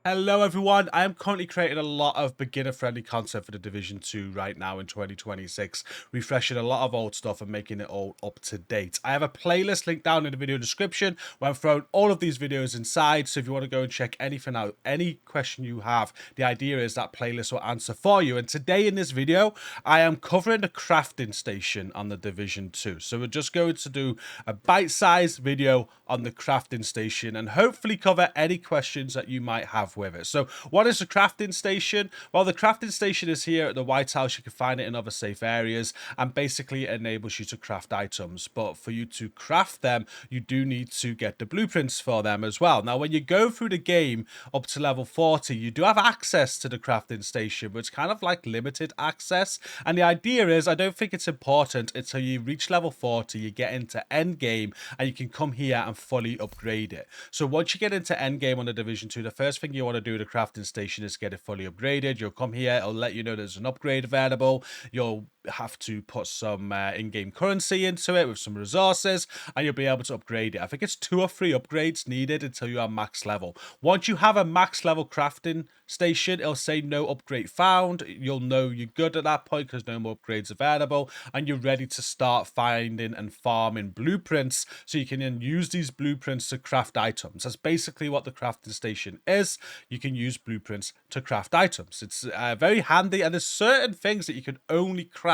Hello everyone, I am currently creating a lot of beginner-friendly content for the Division 2 right now in 2026, refreshing a lot of old stuff and making it all up to date. I have a playlist linked down in the video description where I've thrown all of these videos inside, so if you want to go and check anything out, any question you have, the idea is that playlist will answer for you. And today in this video, I am covering the crafting station on the Division 2. So we're just going to do a bite-sized video on the crafting station and hopefully cover any questions that you might have with it. So what is the crafting station? Well, the crafting station is here at the White House. You can find it in other safe areas, and basically it enables you to craft items. But for you to craft them, you do need to get the blueprints for them as well. Now, when you go through the game up to level 40, you do have access to the crafting station, but it's kind of like limited access. And the idea is, I don't think it's important until you reach level 40, you get into Endgame, and you can come here and fully upgrade it. So once you get into Endgame on the Division 2, the first thing you want to do with the crafting station is get it fully upgraded. You'll come here, it'll let you know there's an upgrade available. You'll have to put some in-game currency into it with some resources, and you'll be able to upgrade it. I think it's 2 or 3 upgrades needed until you are max level. Once you have a max level crafting station, it'll say no upgrade found. You'll know you're good at that point because no more upgrades available, and you're ready to start finding and farming blueprints so you can then use these blueprints to craft items. That's basically what the crafting station is. You can use blueprints to craft items. It's very handy, and there's certain things that you can only craft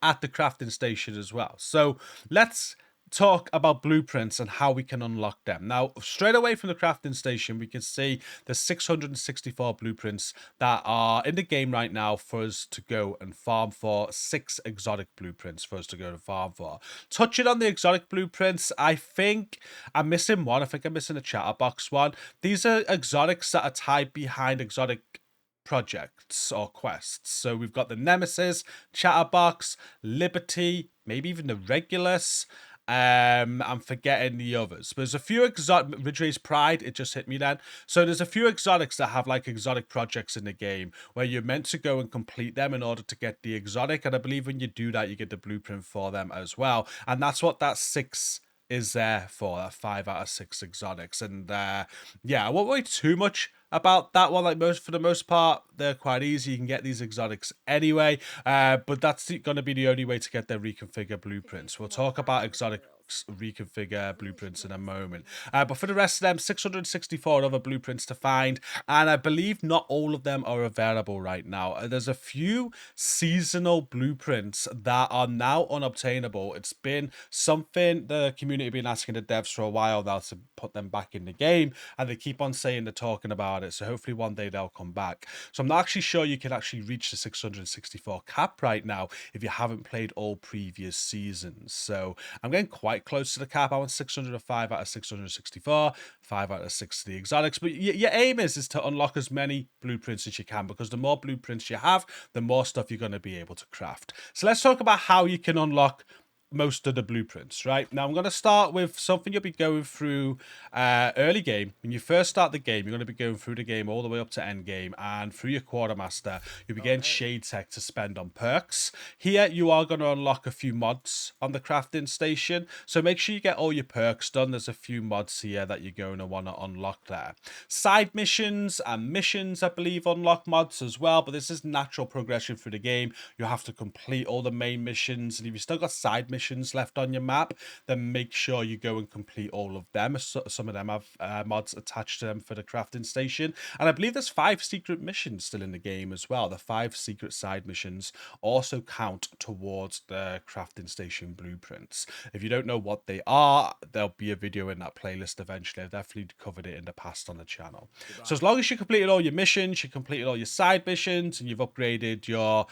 at the crafting station as well. So let's talk about blueprints and how we can unlock them. Now, straight away from the crafting station, we can see the 664 blueprints that are in the game right now for us to go and farm for. 6 exotic blueprints for us to go and farm for. Touching on the exotic blueprints, I think I'm missing one. I think I'm missing a chatterbox one. These are exotics that are tied behind exotic projects or quests. So we've got the Nemesis, Chatterbox, Liberty, maybe even the Regulus. I'm forgetting the others. But there's a few exotic. Ridgeway's Pride, it just hit me then. So there's a few exotics that have like exotic projects in the game where you're meant to go and complete them in order to get the exotic. And I believe when you do that, you get the blueprint for them as well. And that's what that 6 is there for, 5 out of 6 exotics. And yeah, I won't worry too much about that one. Like for the most part, they're quite easy. You can get these exotics anyway, but that's going to be the only way to get their reconfigure blueprints. We'll talk about exotic reconfigure blueprints in a moment, but for the rest of them, 664 other blueprints to find, and I believe not all of them are available right now. There's a few seasonal blueprints that are now unobtainable. It's been something the community have been asking the devs for a while now to put them back in the game, and they keep on saying they're talking about it, so hopefully one day they'll come back. So I'm not actually sure you can actually reach the 664 cap right now if you haven't played all previous seasons. So I'm getting quite close to the cap. I want 605 out of 664, 5 out of 6 of the exotics. But your aim is to unlock as many blueprints as you can, because the more blueprints you have, the more stuff you're going to be able to craft. So let's talk about how you can unlock most of the blueprints. Right now, I'm going to start with something you'll be going through early game. When you first start the game, you're going to be going through the game all the way up to end game, and through your quartermaster, you'll be getting shade tech to spend on perks. Here you are going to unlock a few mods on the crafting station, so make sure you get all your perks done. There's a few mods here that you're going to want to unlock there. Side missions and missions, I believe, unlock mods as well, but this is natural progression through the game. You have to complete all the main missions, and if you still got side missions left on your map, then make sure you go and complete all of them. Some of them have mods attached to them for the crafting station, and I believe there's 5 secret missions still in the game as well. The 5 secret side missions also count towards the crafting station blueprints. If you don't know what they are, there'll be a video in that playlist eventually. I've definitely covered it in the past on the channel. So as long as you completed all your missions, you completed all your side missions, and you've upgraded your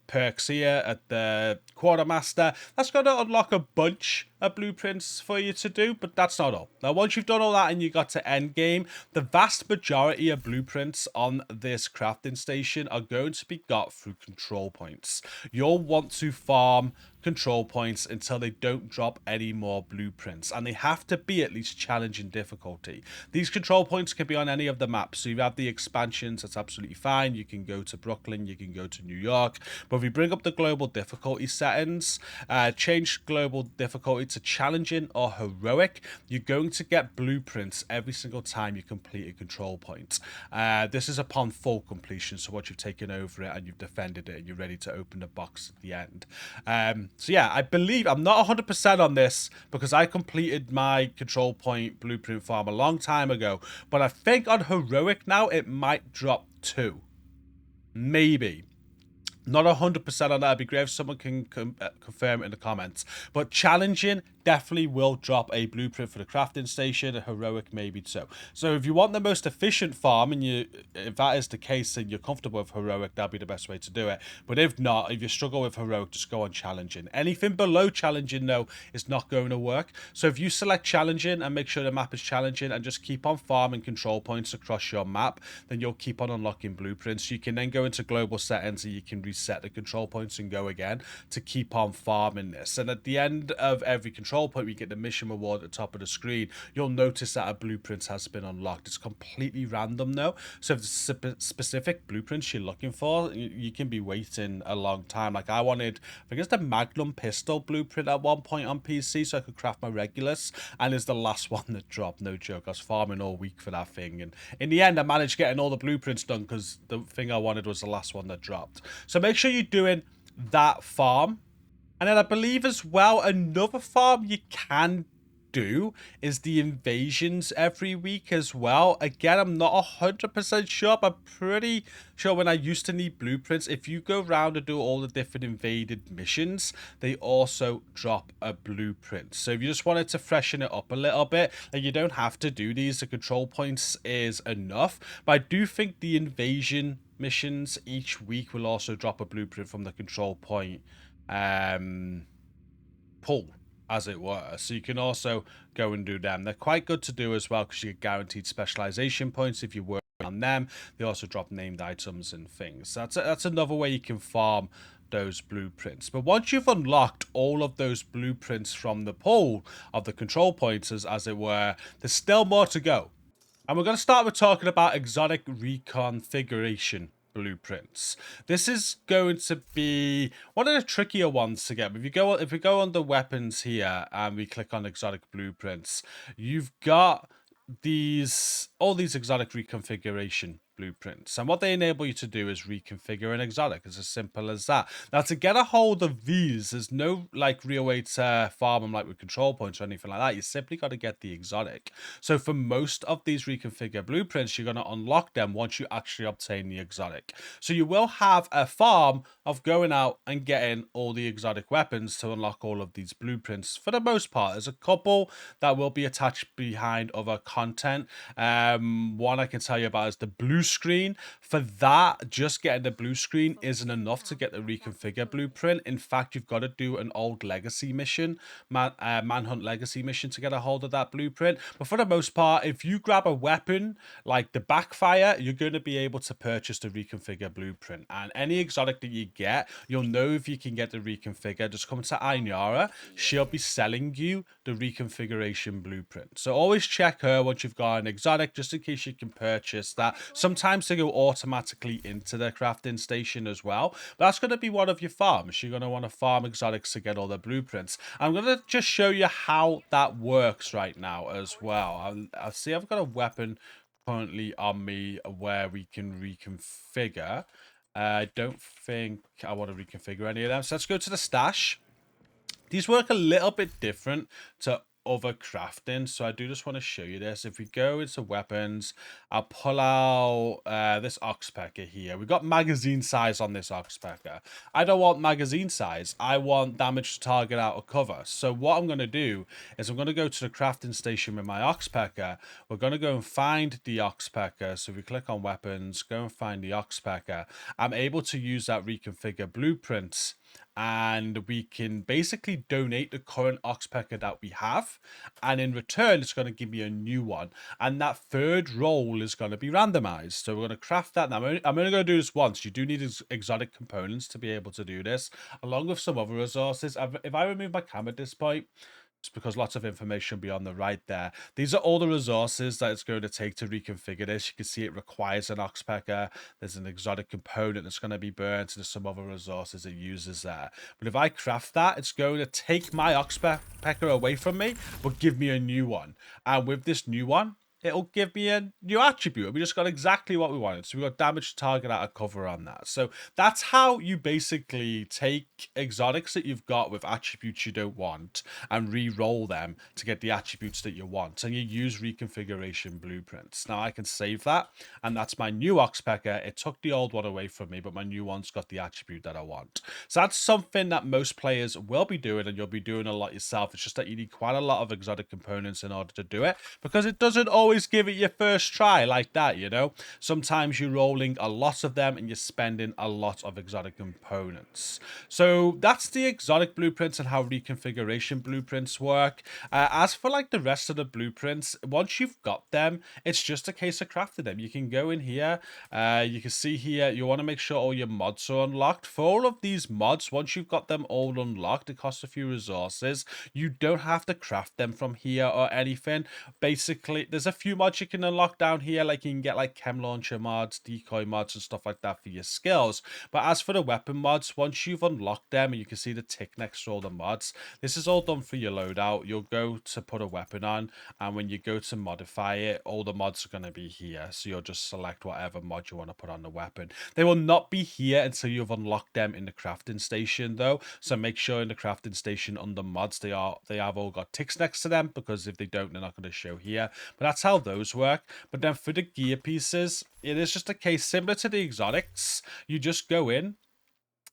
perks here at the quartermaster, that's going to unlock a bunch of blueprints for you to do, but that's not all. Now, once you've done all that and you got to end game, the vast majority of blueprints on this crafting station are going to be got through control points. You'll want to farm control points until they don't drop any more blueprints, and they have to be at least challenging difficulty. These control points can be on any of the maps, so you have the expansions, that's absolutely fine. You can go to Brooklyn, you can go to New York, but if we bring up the global difficulty settings, change global difficulty into challenging or heroic, you're going to get blueprints every single time you complete a control point. This is upon full completion, so once you've taken over it and you've defended it and you're ready to open the box at the end. So yeah, I believe I'm not 100% on this because I completed my control point blueprint farm a long time ago, but I think on heroic now it might drop 2. Maybe. Not 100% on that. It'd be great if someone can confirm it in the comments. But challenging definitely will drop a blueprint for the crafting station. A heroic maybe too. So if you want the most efficient farm, and if that is the case and you're comfortable with heroic, that'll be the best way to do it. But if not, if you struggle with heroic, just go on challenging. Anything below challenging, though, is not going to work. So if you select challenging and make sure the map is challenging and just keep on farming control points across your map, then you'll keep on unlocking blueprints. You can then go into global settings and you can reset the control points and go again to keep on farming this. And at the end of every control point, we get the mission reward at the top of the screen. You'll notice that a blueprint has been unlocked. It's completely random though, so if there's specific blueprints you're looking for, you can be waiting a long time. Like I think it's the Magnum pistol blueprint at one point on PC so I could craft my Regulus, and it's the last one that dropped. No joke, I was farming all week for that thing, and in the end I managed getting all the blueprints done because the thing I wanted was the last one that dropped. So make sure you're doing that farm. And then I believe as well, another farm you can do is the invasions every week as well. Again, I'm not 100% sure, but I'm pretty sure when I used to need blueprints, if you go around and do all the different invaded missions, they also drop a blueprint. So if you just wanted to freshen it up a little bit, like you don't have to do these, the control points is enough. But I do think the invasion missions each week will also drop a blueprint from the control point pull, as it were. So you can also go and do them. They're quite good to do as well because you get guaranteed specialization points if you work on them. They also drop named items and things. That's another way you can farm those blueprints. But once you've unlocked all of those blueprints from the pool of the control points, as it were, there's still more to go. And we're going to start with talking about exotic reconfiguration blueprints. This is going to be one of the trickier ones to get. If we go on the weapons here and we click on exotic blueprints, you've got all these exotic reconfiguration blueprints, and what they enable you to do is reconfigure an exotic. It's as simple as that. Now, to get a hold of these, there's no like real way to farm them like with control points or anything like that. You simply got to get the exotic. So for most of these reconfigure blueprints, you're going to unlock them once you actually obtain the exotic. So you will have a farm of going out and getting all the exotic weapons to unlock all of these blueprints. For the most part, there's a couple that will be attached behind other content. One I can tell you about is the blue screen. For that, just getting the blue screen isn't enough to get the reconfigure blueprint. In fact, you've got to do an old legacy mission, manhunt legacy mission, to get a hold of that blueprint. But for the most part, if you grab a weapon like the backfire, you're going to be able to purchase the reconfigure blueprint. And any exotic that you get, you'll know if you can get the reconfigure. Just come to Ainara. She'll be selling you the reconfiguration blueprint. So always check her once you've got an exotic, just in case you can purchase that. Sometimes they go automatically into the crafting station as well. But that's going to be one of your farms. You're going to want to farm exotics to get all the blueprints. I'm going to just show you how that works right now as well. I'll see I've got a weapon currently on me where we can reconfigure. I don't think I want to reconfigure any of them. So let's go to the stash. These work a little bit different to other crafting, so I do just want to show you this. If we go into weapons, I'll pull out this oxpecker here. We've got magazine size on this oxpecker. I don't want magazine size. I want damage to target out of cover. So what I'm going to do is I'm going to go to the crafting station with my oxpecker. We're going to go and find the oxpecker. So if we click on weapons, go and find the oxpecker. I'm able to use that reconfigure blueprints, and we can basically donate the current oxpecker that we have, and in return it's going to give me a new one, and that third roll is going to be randomized. So we're going to craft that. Now I'm only going to do this once. You do need exotic components to be able to do this, along with some other resources. If I remove my cam at this point, just because lots of information will be on the right there. These are all the resources that it's going to take to reconfigure this. You can see it requires an oxpecker. There's an exotic component that's going to be burnt. There's some other resources it uses there. But if I craft that, it's going to take my oxpecker away from me, but give me a new one. And with this new one, it'll give me a new attribute. We just got exactly what we wanted. So we got damage target out of cover on that. So that's how you basically take exotics that you've got with attributes you don't want and re-roll them to get the attributes that you want. And you use reconfiguration blueprints. Now I can save that, and that's my new oxpecker. It took the old one away from me, but my new one's got the attribute that I want. So that's something that most players will be doing, and you'll be doing a lot yourself. It's just that you need quite a lot of exotic components in order to do it, because it doesn't always give it your first try like that, you know? Sometimes you're rolling a lot of them and you're spending a lot of exotic components. So that's the exotic blueprints and how reconfiguration blueprints work. As for like the rest of the blueprints, once you've got them, it's just a case of crafting them. You can go in here, you can see here, you want to make sure all your mods are unlocked. For all of these mods, once you've got them all unlocked, it costs a few resources. You don't have to craft them from here or anything. Basically, there's a few mods you can unlock down here, like you can get like chem launcher mods, decoy mods, and stuff like that for your skills. But as for the weapon mods, once you've unlocked them, and you can see the tick next to all the mods, this is all done for your loadout. You'll go to put a weapon on, and when you go to modify it, all the mods are going to be here. So you'll just select whatever mod you want to put on the weapon. They will not be here until you've unlocked them in the crafting station, though. So make sure in the crafting station under mods, they have all got ticks next to them, because if they don't, they're not going to show here. But that's how those work. But then for the gear pieces, it is just a case similar to the exotics. You just go in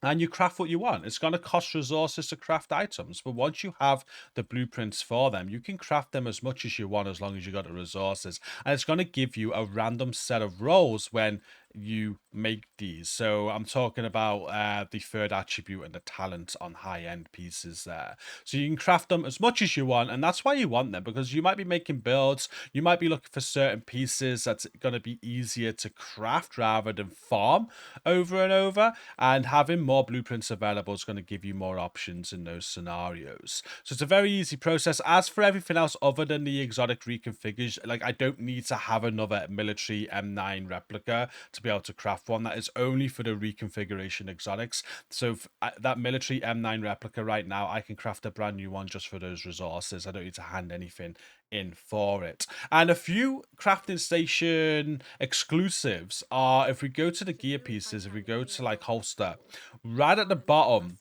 and you craft what you want. It's going to cost resources to craft items, but once you have the blueprints for them, you can craft them as much as you want as long as you got the resources. And it's going to give you a random set of rolls when you make these. So I'm talking about the third attribute and the talent on high-end pieces there. So you can craft them as much as you want, and that's why you want them, because you might be making builds, you might be looking for certain pieces that's going to be easier to craft rather than farm over and over, and having more blueprints available is going to give you more options in those scenarios. So it's a very easy process. As for everything else other than the exotic reconfigures, like I don't need to have another military M9 replica to be able to craft one. That is only for the reconfiguration exotics. So that military M9 replica right now, I can craft a brand new one just for those resources. I don't need to hand anything in for it. And a few crafting station exclusives are, if we go to the gear pieces, if we go to like holster, right at the bottom,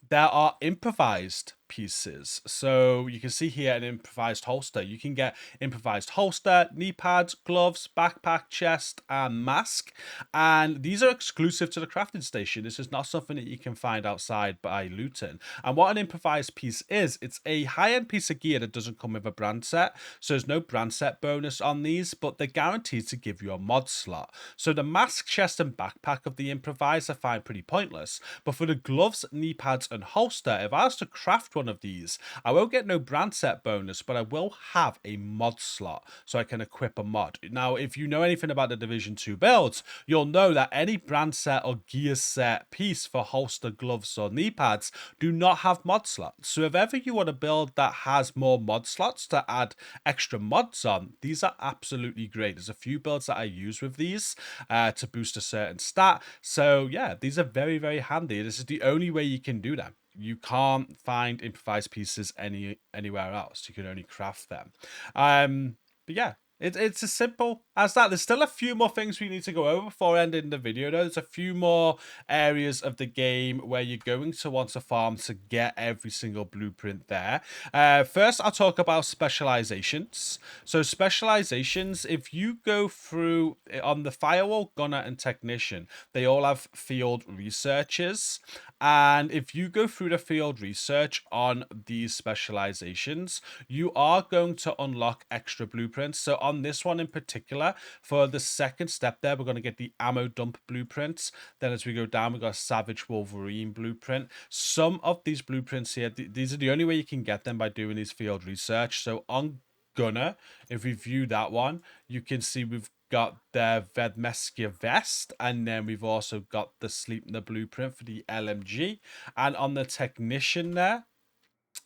there are improvised pieces. So you can see here an improvised holster. You can get improvised holster, knee pads, gloves, backpack, chest, and mask. And these are exclusive to the crafting station. This is not something that you can find outside by looting. And what an improvised piece is, it's a high-end piece of gear that doesn't come with a brand set. So there's no brand set bonus on these, but they're guaranteed to give you a mod slot. So the mask, chest, and backpack of the improvised I find pretty pointless. But for the gloves, knee pads, and holster, if I was to craft one of these, I won't get no brand set bonus, but I will have a mod slot, so I can equip a mod. Now, if you know anything about the Division 2 builds, you'll know that any brand set or gear set piece for holster, gloves, or knee pads do not have mod slots. So if ever you want to build that has more mod slots to add extra mods on, these are absolutely great. There's a few builds that I use with these to boost a certain stat. So yeah, these are very, very handy. This is the only way you can do them. You can't find improvised pieces anywhere else. You can only craft them. But yeah, it's as simple as that. There's still a few more things we need to go over before ending the video, though. There's a few more areas of the game where you're going to want to farm to get every single blueprint there. First, I'll talk about specializations. So specializations, if you go through on the firewall, gunner, and technician, they all have field researchers. And if you go through the field research on these specializations, you are going to unlock extra blueprints. So on this one in particular, for the second step there, we're going to get the ammo dump blueprints. Then as we go down, we've got a Savage Wolverine blueprint. Some of these blueprints here, these are the only way you can get them by doing these field research. So on Gunner, if we view that one, you can see we've got the Vedmeskia vest, and then we've also got the Sleipner blueprint for the LMG. And on the technician there,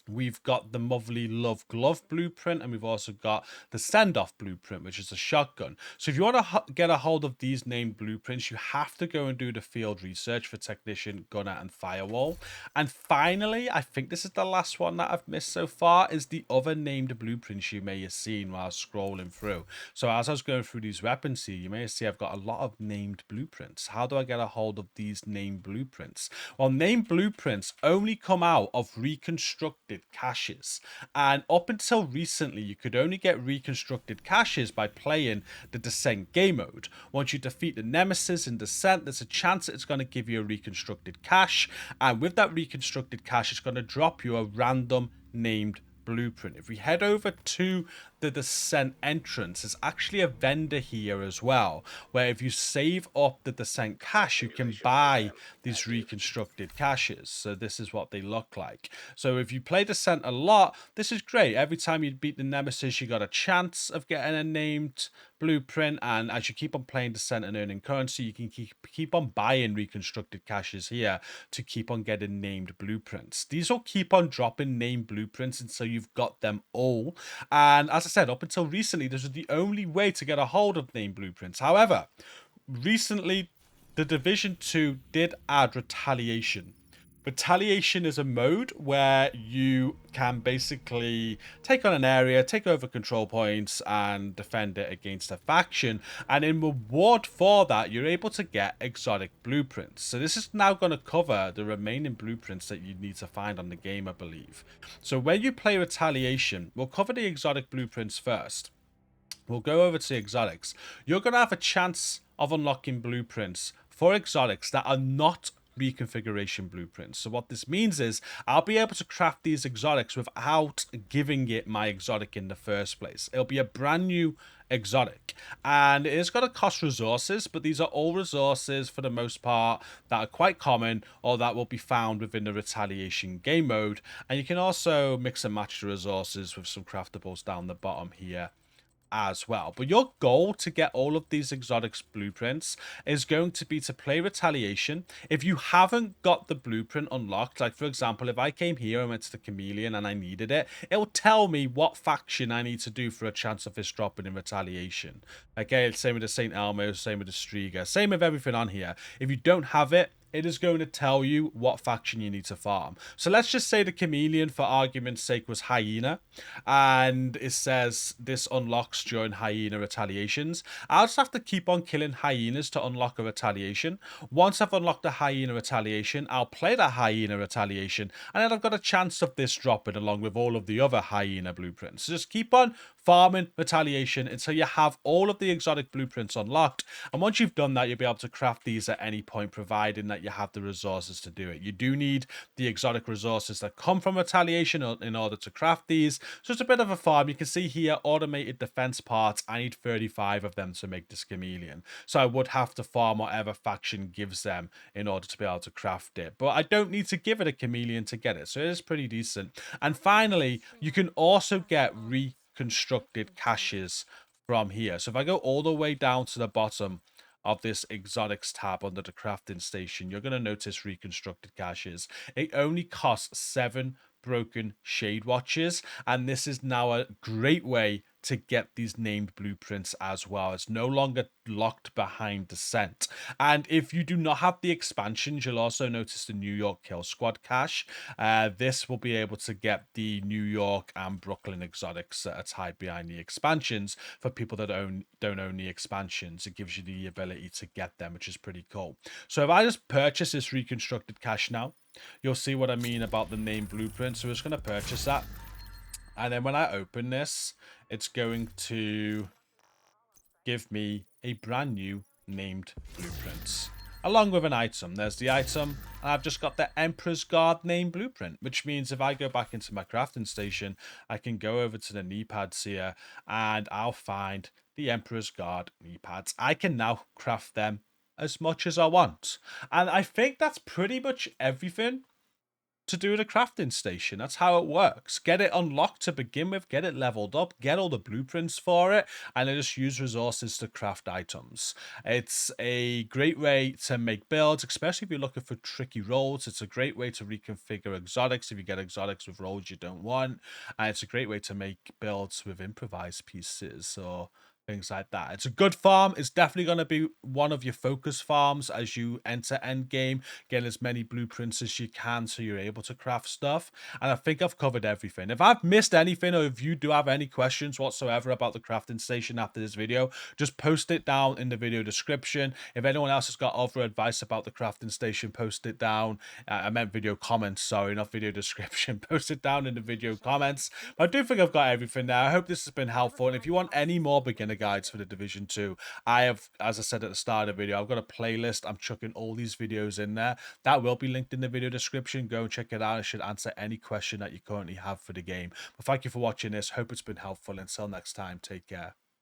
We've got the Motherly Love Glove blueprint, and we've also got the Send-Off blueprint, which is a shotgun. So if you want to get a hold of these named blueprints, you have to go and do the field research for Technician, Gunner, and Firewall. And finally, I think this is the last one that I've missed so far, is the other named blueprints you may have seen while scrolling through. So as I was going through these weapons here, you may see I've got a lot of named blueprints. How do I get a hold of these named blueprints? Well, named blueprints only come out of reconstructed caches. And up until recently, you could only get reconstructed caches by playing the Descent game mode. Once you defeat the Nemesis in Descent, there's a chance that it's going to give you a reconstructed cache. And with that reconstructed cache, it's going to drop you a random named blueprint. If we head over to the Descent entrance, there's actually a vendor here as well, where if you save up the Descent cache, you can buy these reconstructed caches. So this is what they look like. So if you play Descent a lot, this is great. Every time you beat the Nemesis, you got a chance of getting a named blueprint, and as you keep on playing Descent and earning currency, you can keep on buying reconstructed caches here to keep on getting named blueprints. These will keep on dropping named blueprints until you've got them all. And as I said, up until recently, this was the only way to get a hold of named blueprints. However, recently the Division 2 did add retaliation. Retaliation is a mode where you can basically take on an area, take over control points, and defend it against a faction. And in reward for that, you're able to get exotic blueprints. So this is now going to cover the remaining blueprints that you need to find on the game, I believe. So when you play Retaliation, we'll cover the exotic blueprints first. We'll go over to exotics. You're going to have a chance of unlocking blueprints for exotics that are not reconfiguration blueprints. So what this means is I'll be able to craft these exotics without giving it my exotic in the first place. It'll be a brand new exotic, and it is going to cost resources, but these are all resources for the most part that are quite common or that will be found within the Retaliation game mode. And you can also mix and match the resources with some craftables down the bottom here as well. But your goal to get all of these exotics blueprints is going to be to play Retaliation. If you haven't got the blueprint unlocked, like for example, if I came here and went to the Chameleon and I needed it, it will tell me what faction I need to do for a chance of this dropping in Retaliation. Okay, same with the St. Elmo, same with the Striga, same with everything on here. If you don't have it, it is going to tell you what faction you need to farm. So let's just say the Chameleon, for argument's sake, was Hyena, and it says this unlocks during Hyena retaliations. I'll just have to keep on killing hyenas to unlock a retaliation. Once I've unlocked a Hyena retaliation, I'll play that Hyena retaliation, and then I've got a chance of this dropping along with all of the other Hyena blueprints. So just keep on farming retaliation until you have all of the exotic blueprints unlocked, and once you've done that, you'll be able to craft these at any point, providing that you have the resources to do it. You do need the exotic resources that come from retaliation in order to craft these, so it's a bit of a farm. You can see here automated defense parts. I need 35 of them to make this chameleon, so I would have to farm whatever faction gives them in order to be able to craft it, but I don't need to give it a chameleon to get it, so it is pretty decent. And finally, you can also get reconstructed caches from here. So if I go all the way down to the bottom of this exotics tab under the crafting station, you're going to notice reconstructed caches. It only costs 7 broken shade watches, and this is now a great way to get these named blueprints as well. It's no longer locked behind Descent. And if you do not have the expansions, you'll also notice the New York Kill Squad cache. This will be able to get the New York and Brooklyn exotics that are tied behind the expansions for people that don't own the expansions. It gives you the ability to get them, which is pretty cool. So if I just purchase this reconstructed cache now, you'll see what I mean about the name blueprint. So we're just going to purchase that. And then when I open this, it's going to give me a brand new named blueprint along with an item. There's the item, and I've just got the Emperor's Guard name blueprint, which means if I go back into my crafting station, I can go over to the knee pads here and I'll find the Emperor's Guard knee pads. I can now craft them as much as I want. And I think that's pretty much everything to do the crafting station. That's how it works. Get it unlocked to begin with, get it leveled up, get all the blueprints for it, and then just use resources to craft items. It's a great way to make builds, especially if you're looking for tricky rolls. It's a great way to reconfigure exotics if you get exotics with rolls you don't want. And it's a great way to make builds with improvised pieces or things like that. It's a good farm. It's definitely going to be one of your focus farms as you enter endgame, get as many blueprints as you can so you're able to craft stuff. And I think I've covered everything. If I've missed anything, or if you do have any questions whatsoever about the crafting station after this video, just post it down in the video description. If anyone else has got other advice about the crafting station, post it down. I meant video comments, sorry, not video description. Post it down in the video comments. But I do think I've got everything there. I hope this has been helpful. And if you want any more beginner guides for the Division 2, I have, as I said at the start of the video, I've got a playlist. I'm chucking all these videos in there. That will be linked in the video description. Go and check it out. It should answer any question that you currently have for the game. But thank you for watching this. Hope it's been helpful. Until next time, take care.